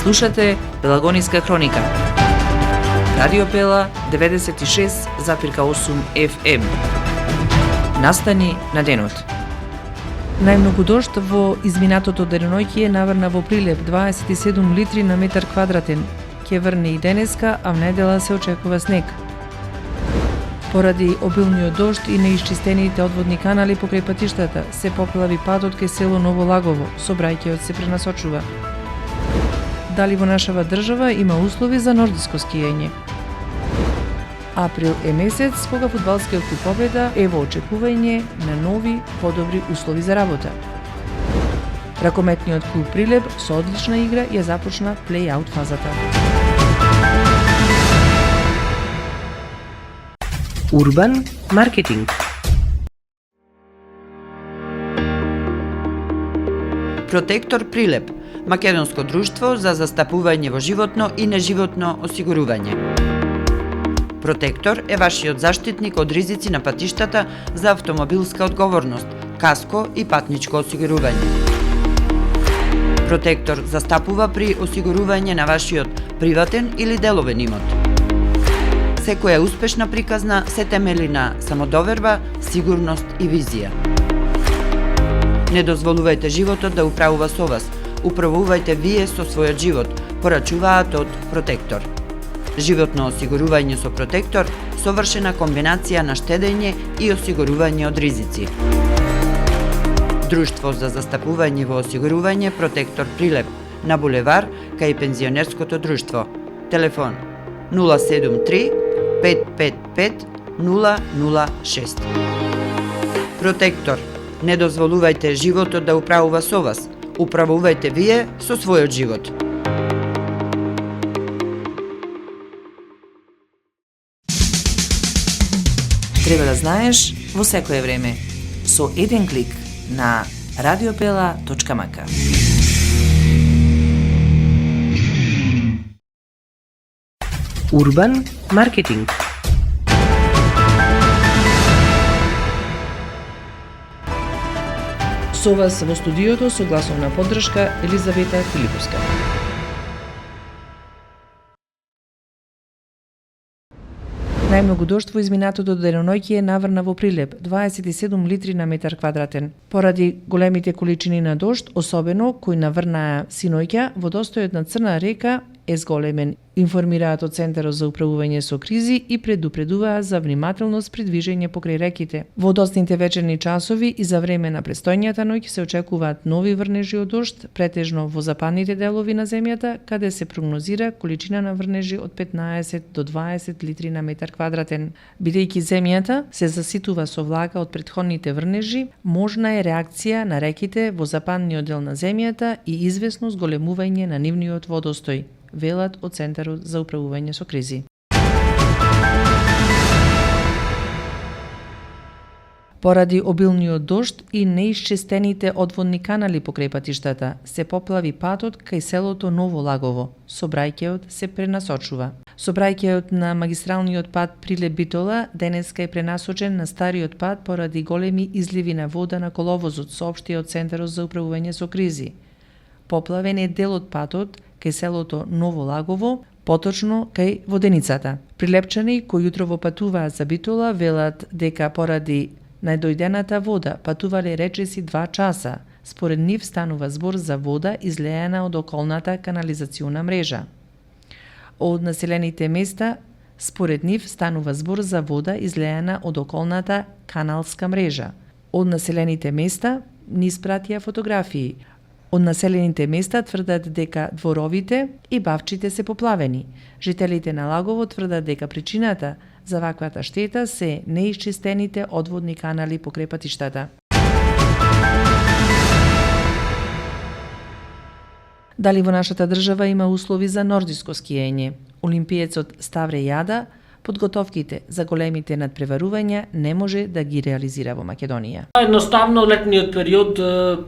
Слушате Пелагониска хроника. Радио Пела 96,8 FM. Настани на денот. Најмногу дожд во изминатото деноноќе наврна во Прилеп 27 литри на метар квадратен. Ќе врне и денеска, а в недела се очекува снег. Поради обилниот дожд и неисчистените одводни канали покрај патиштата, се поплави патот кај село Ново Лагово, сообраќајот се пренасочува. Дали во нашава држава има услови за нордиско скијање? Април е месец кога фудбалскиот клуб Победа е во очекување на нови, подобри услови за работа. Ракометниот клуб Прилеп со одлична игра ја започна плей-аут фазата. Урбан маркетинг. Протектор Прилеп, македонско друштво за застапување во животно и неживотно осигурување. Протектор е вашиот заштитник од ризици на патиштата за автомобилска одговорност, каско и патничко осигурување. Протектор застапува при осигурување на вашиот приватен или деловен имот. Секоја успешна приказна се темели на самодоверба, сигурност и визија. Не дозволувајте животот да управува со вас, управувајте вие со својот живот, порачуваат од Протектор. Животно осигурување со Протектор, совршена комбинација на штедење и осигурување од ризици. Друштво за застапување во осигурување Протектор Прилеп, на булевар кај пензионерското друштво. Телефон 073 555 006. Протектор. Не дозволувајте животот да управува со вас, управувајте вие со својот живот. Треба да знаеш во секое време со еден клик на radiopela.mk. Урбан маркетинг. Со вас во студиото со гласовна поддршка Елизавета Филиповска. Најмногу дожд во изминатото деноноќе наврна во Прилеп 27 литри на метар квадратен. Поради големите количини на дожд, особено кои наврнаа синоќа, водостојот на Црна река е зголемен, информираат од Центарот за управување со кризи и предупредуваат за внимателност при движење покрај реките. Во доцните вечерни часови и за време на престојната ноќ се очекуваат нови врнежи од дожд, претежно во западните делови на земјата, каде се прогнозира количина на врнежи од 15 до 20 литри на метар квадратен. Бидејќи земјата се заситува со влага од претходните врнежи, можна е реакција на реките во западниот дел на земјата и извесно зголемување на нивниот водостој, велат од Центарот за управување со кризи. Поради обилниот дожд и неисчистените одводни канали покрај патиштата, се поплави патот кај селото Ново Лагово. Сообраќајот се пренасочува. Сообраќајот на магистралниот пат Прилеп-Битола денеска е пренасочен на стариот пат поради големи изливи на вода на коловозот, соопшти од Центарот за управување со кризи. Поплавен е дел од патот кај селото Ново Лагово, поточно кај Воденицата. Прилепчани кои утрово патуваат за Битола велат дека поради најдојдената вода патувале речиси 2 часа. Според нив станува збор за вода излеена од околната канализациона мрежа. Од населените места, според нив станува збор за вода излеена од околната каналска мрежа. Од населените места ни испратија фотографии. Од населените места тврдат дека дворовите и бавчите се поплавени. Жителите на Лагово тврдат дека причината за ваквата штета се неисчистените одводни канали покрај патиштата. Дали во нашата држава има услови за нордиско скијање? Олимпиецот Ставре Јада подготовките за големите надпреварувања не може да ги реализира во Македонија. Едноставно летниот период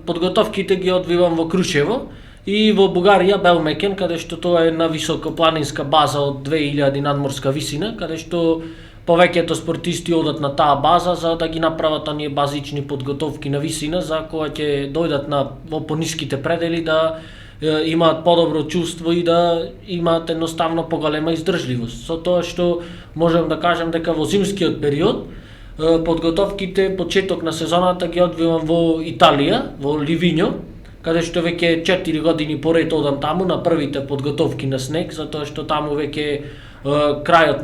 подготовките ги одвивам во Крушево и во Бугарија Белмекен, каде што тоа е на високопланинска база од 2000 надморска висина, каде што повеќето спортисти одат на таа база за да ги направат оние базични подготовки на висина за кога ќе дојдат во пониските предели да имаат подобро чувство и да имаат едноставно поголема издржливост. Со тоа што можем да кажем дека во зимскиот период подготовките, почеток на сезоната ги одвивам во Италија, во Ливињо, каде што веќе 4 години поред одам таму на првите подготовки на снег, затоа што таму веќе крајот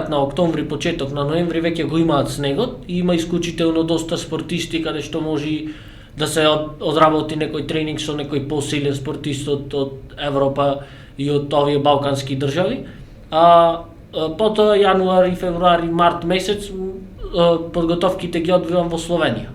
на октомври, почеток на ноември веќе го имаат снегот и има исклучително доста спортисти каде што може да се одработи некој тренинг со некој посилен спортист од Европа и од овие балкански држави. Потоа јануари, февруари, март месец подготовките ги одвивам во Словенија.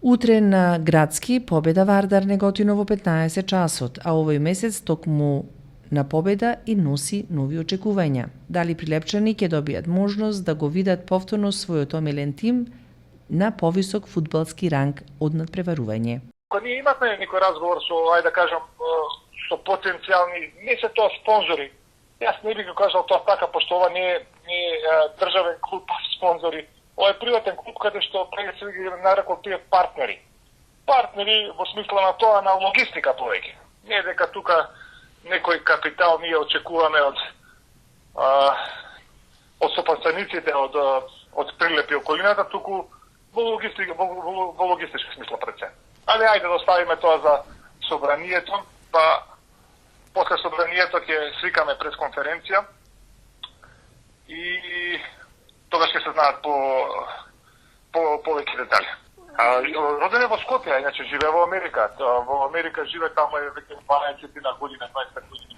Утре на градски победа Вардар Неготино во 15 часот, а овој месец токму на победа и носи нови очекувања. Дали прилепчани ќе добијат можност да го видат повторно својот омилен тим на повисок фудбалски ранг од надпреварување. Ние имавме некој разговор со, ајде да кажам, со потенцијални, не се тоа спонзори. Јас не би го кажал тоа така, пошто ова не е државен клуб, спонзори. Ова е приватен клуб каде што прега се ги нарекол тие партнери. Партнери во смисла на тоа на логистика повеќе. Не дека тука некој капитал ние очекуваме од сопоставниците од Прилеп и околината, туку во логистички смисла пред се. Али ајде да оставиме тоа за собранието, па после собранието ќе свикаме пресконференција и тогаш ќе се знаат повеќе детали. Роден е во Скопје, иначе живее во Америка. Во Америка живее таму е веќе 20 години, 25 години,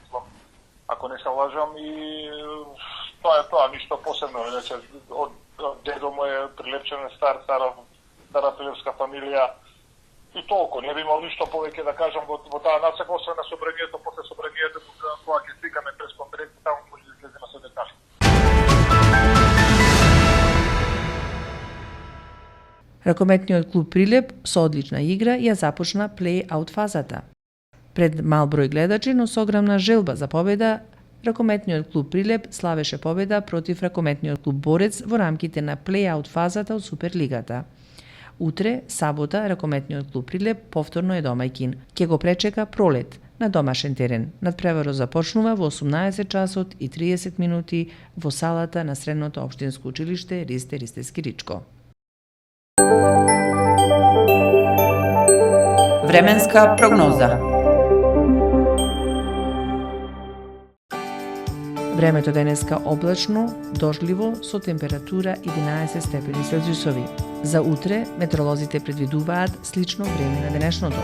ако не се лажам, и тоа е тоа, ништо посебно. Иначе од дедо му е прилепчен, стара прилепска фамилија и толку. Не би имал ништо повеќе да кажам во таа насока, освен на собранието, после собранието, кога ќе стикаме през конференција, таму може да излеземе со детали. Ракометниот клуб Прилеп со одлична игра ја започна плей-аут фазата. Пред мал број гледачи, но со огромна желба за победа, ракометниот клуб Прилеп славеше победа против ракометниот клуб Борец во рамките на плей-аут фазата од Суперлигата. Утре, сабота, ракометниот клуб Прилеп повторно е домајкин. Ќе го пречека Пролет на домашен терен. Надпреварот започнува во 18 часот и 30 минути во салата на Средното општинско училиште Ристе Скиричко. Временска прогноза. Времето денеска облачно, дождливо, со температура 11 степени Целзиусови. За утре, метеоролозите предвидуваат слично време на денешното.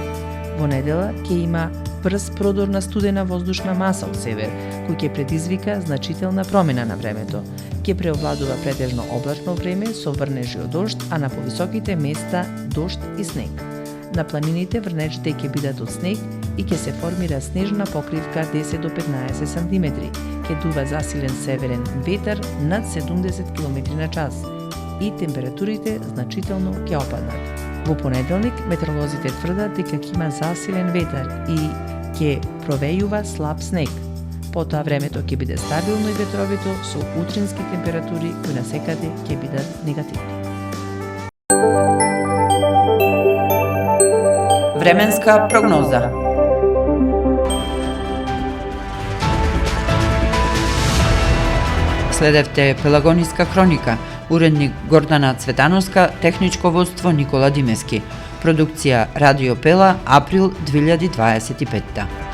Во недела ќе има брз продор на студена воздушна маса од север, кој ќе предизвика значителна промена на времето. Ќе преовладува претежно облачно време со врнежи од дожд, а на повисоките места дожд и снег. На планините врнежите ќе бидат од снег и ќе се формира снежна покривка 10 до 15 см. Ќе дува засилен северен ветар над 70 км на час и температурите значително ќе опаднат. Во понеделник метеоролозите тврдат дека ќе има засилен ветар и ќе провејува слаб снег. Потоа времето ќе биде стабилно и ветровито со утрински температури кои насекаде ќе бидат негативни. Временска прогноза. Следевте Пелагониска хроника, уредник Гордана Цветановска, техничко водство Никола Димески. Продукција Радио Пела, април 2025.